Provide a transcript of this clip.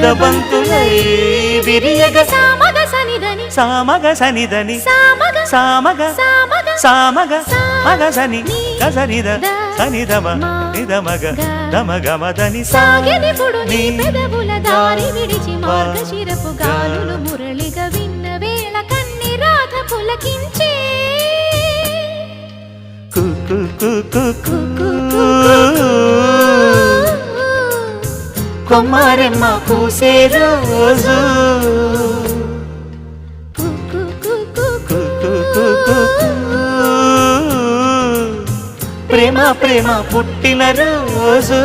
ముద్దబంతులై విరియగ సామగ సనిదని సామగ సనిదని సామగ సామగ సామగ సామగ మగ సని గసనిద సనిదమ నిదమగ దమగమదని సాగెనిపుడు నీ పెదవుల దారి విడిచి మార్గశిరపు గాలులు మురళిగా విన్న వేళ కన్ని రాధ పులకించే కొమ్మారెమ్మ పూసే రోజు ప్రేమ ప్రేమ పుట్టిన రోజు